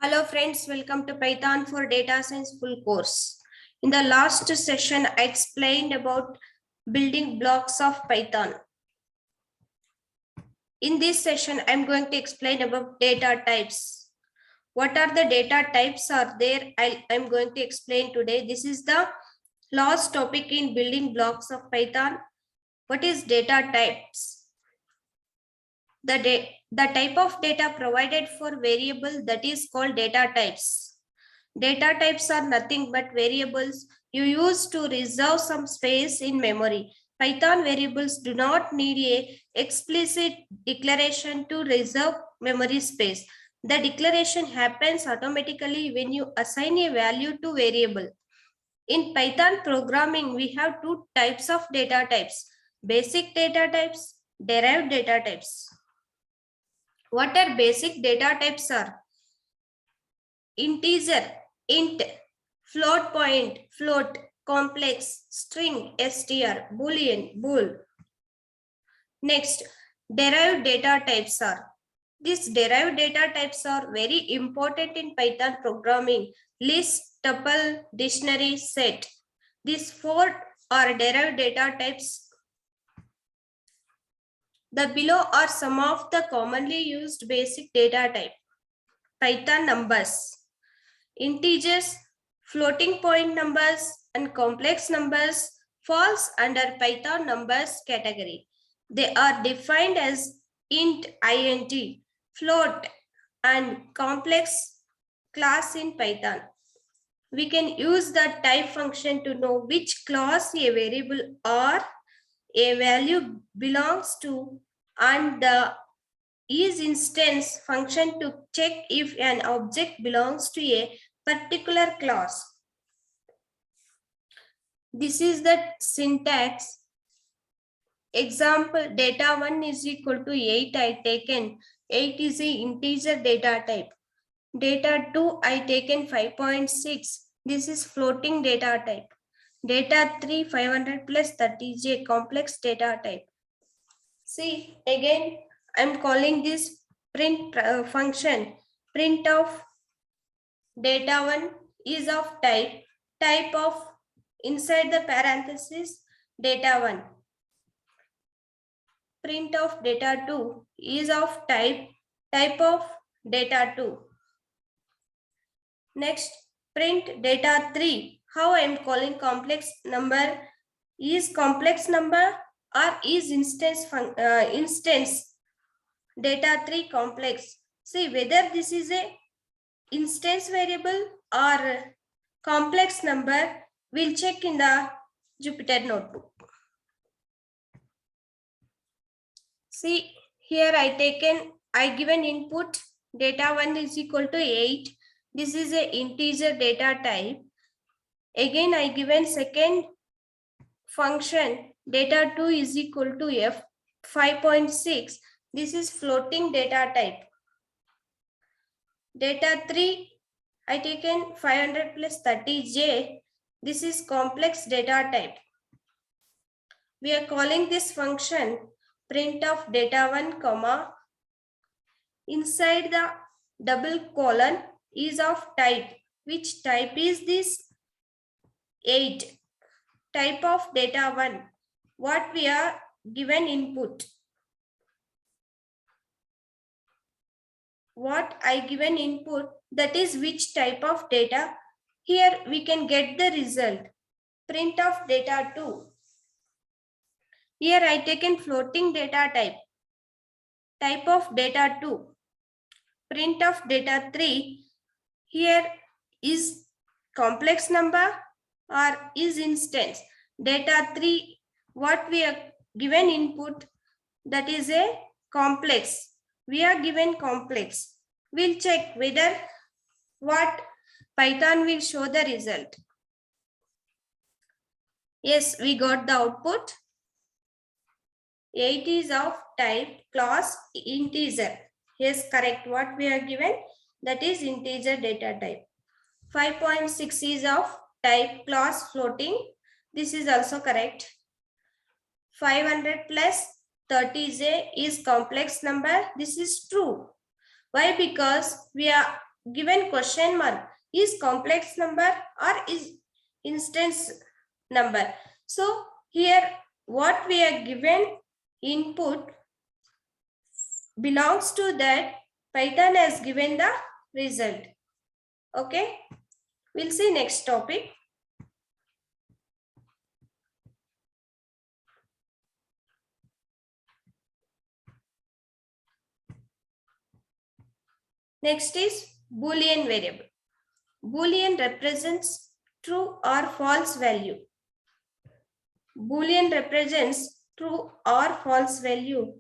Hello friends, welcome to Python for Data Science full course. In the last session, I explained about building blocks of Python. In this session, I'm going to explain about data types. What are the data types are there? I'm going to explain today. This is the last topic in building blocks of Python. What is data types? The type of data provided for variable that is called data types. Data types are nothing but variables you use to reserve some space in memory. Python variables do not need a explicit declaration to reserve memory space. The declaration happens automatically when you assign a value to variable. In Python programming, we have two types of data types: basic data types, derived data types. What are basic data types are? Integer, int, float point, float, complex, string, str, boolean, bool. Next, derived data types are. These derived data types are very important in Python programming. List, tuple, dictionary, set. These four are derived data types. The below are some of the commonly used basic data type. Python numbers, integers, floating point numbers, and complex numbers falls under Python numbers category. They are defined as int, int, float, and complex class in Python. We can use the type function to know which class a variable or a value belongs to, and the isInstance function to check if an object belongs to a particular class. This is the syntax. Example, data1 is equal to 8 I taken. 8 is a integer data type. Data2 I taken 5.6. This is floating data type. Data3 500 plus 30J complex data type. See, again, I'm calling this print function. Print of data1 is of type of inside the parenthesis data1. Print of data2 is of type of data2. Next, print data3. How I am calling complex number? Is complex number or is instance data3 complex? See whether this is a instance variable or complex number. We'll check in the Jupyter notebook. See here I given input data1 is equal to 8. This is a integer data type. Again I given second function data2 is equal to f 5.6. This is floating data type. Data3 I taken 500 plus 30J. This is complex data type. We are calling this function print of data1 comma inside the double colon is of type. Which type is this? 8. Type of data1. What we are given input. What I given input, that is which type of data. Here we can get the result. Print of data2. Here I taken floating data type. Type of data2. Print of data3. Here is complex number or is instance. Data3, what we are given input, that is a complex. We are given complex. We'll check whether what Python will show the result. Yes, we got the output. 8 is of type class integer. Yes, correct. What we are given, that is integer data type. 5.6 is of type class floating. This is also correct. 500 plus 30J is complex number. This is true. Why? Because we are given question mark is complex number or is instance number. So here what we are given input belongs to that Python has given the result. Okay, we'll see next topic. Next is Boolean variable. Boolean represents true or false value. Boolean represents true or false value.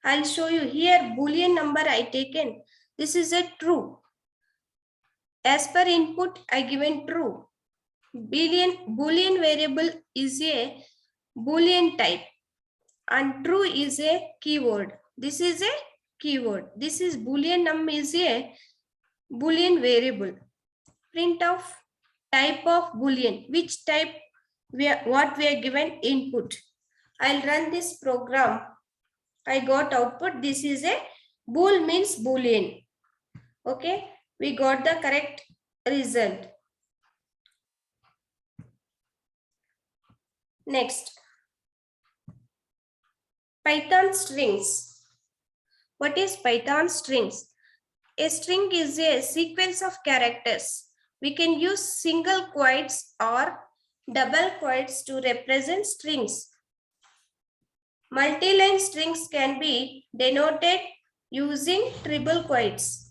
I'll show you here Boolean number I taken. This is a true. As per input, I given true. Boolean variable is a Boolean type and true is a keyword. This is a keyword. This is Boolean num is a Boolean variable. Print of type of Boolean. Which type what we are given input. I'll run this program. I got output. This is a bool means Boolean. Okay, we got the correct result. Next, Python strings. What is Python strings? A string is a sequence of characters. We can use single quotes or double quotes to represent strings. Multi-line strings can be denoted using triple quotes.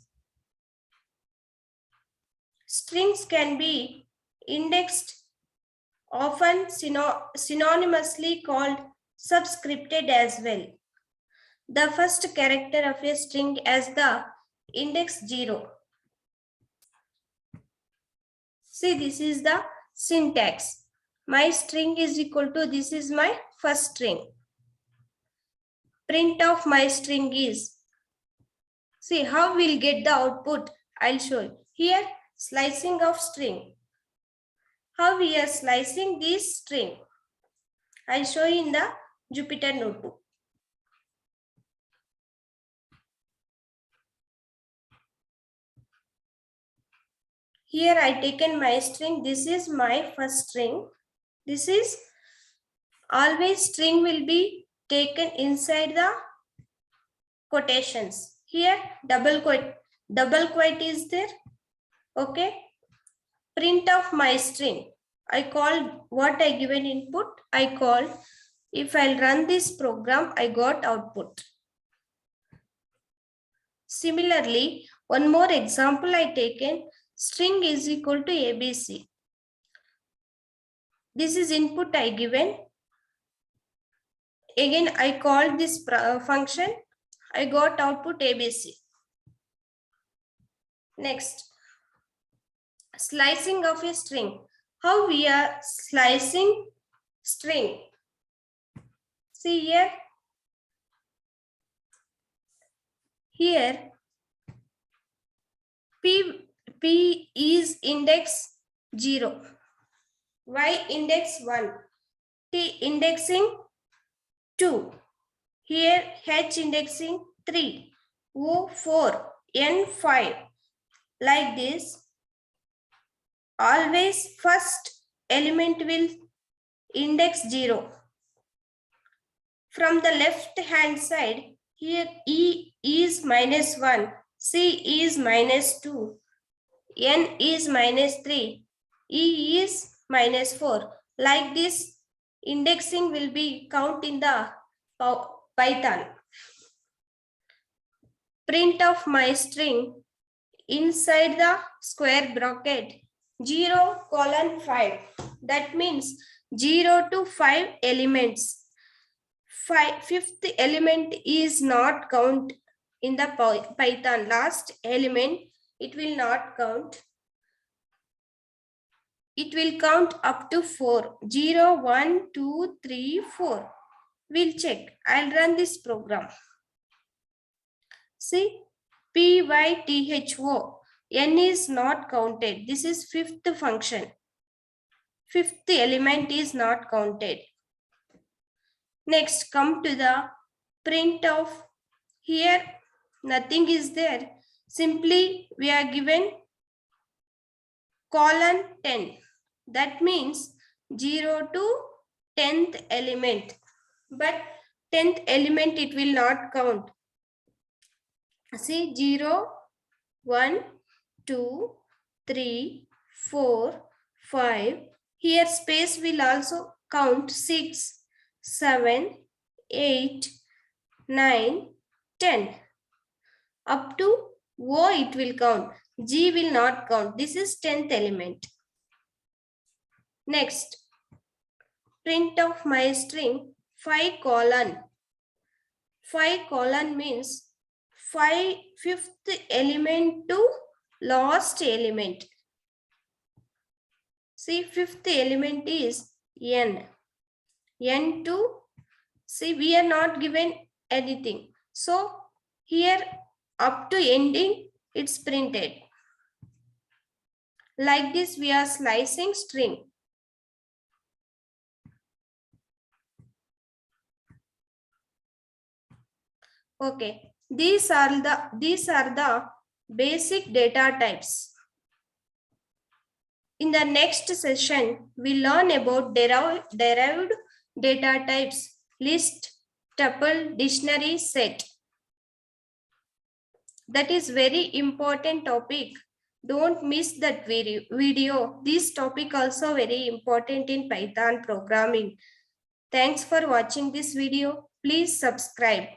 Strings can be indexed, often synonymously called subscripted as well. The first character of a string as the index 0. See, this is the syntax. My string is equal to, this is my first string. Print of my string is, see how we'll get the output. I'll show you. Here, slicing of string. How we are slicing this string. I'll show you in the Jupyter Notebook. Here I taken my string. This is my first string. This is always string will be taken inside the quotations. Here double quote is there. Okay. Print of my string. I called what I given input. I called, if I'll run this program, I got output. Similarly, one more example I taken, string is equal to ABC. This is input I given. Again, I called this function. I got output ABC. Next, slicing of a string. How we are slicing string? See here. Here, P is index 0. Y index 1. T indexing 2. Here H indexing 3. O 4. N 5. Like this. Always first element will index 0. From the left hand side, here E is -1, C is -2, N is -3, E is -4. Like this, indexing will be count in the Python. Print of my string inside the square bracket 0:5. That means 0 to 5 elements. Fifth element is not count in the Python. Last element, it will not count. It will count up to 4. 0, 1, 2, 3, 4. We'll check. I'll run this program. See, PYTHO. N is not counted. This is fifth function. Fifth element is not counted. Next, come to the print of, here nothing is there. Simply we are given colon 10. That means 0 to 10th element. But 10th element it will not count. See 0, 1, 2, 3, 4, 5. Here space will also count 6, 7, 8, 9, 10. Up to O it will count. G will not count. This is 10th element. Next, print of my string 5 colon. 5 colon means 5th element to last element. See, 5th element is n. N to, see, we are not given anything. So, here up to ending, it's printed. Like this, we are slicing string. Okay, these are the basic data types. In the next session, we learn about derived data types, list, tuple, dictionary, set. That is very important topic. Don't miss that video. This topic also very important in Python programming. Thanks for watching this video. Please subscribe.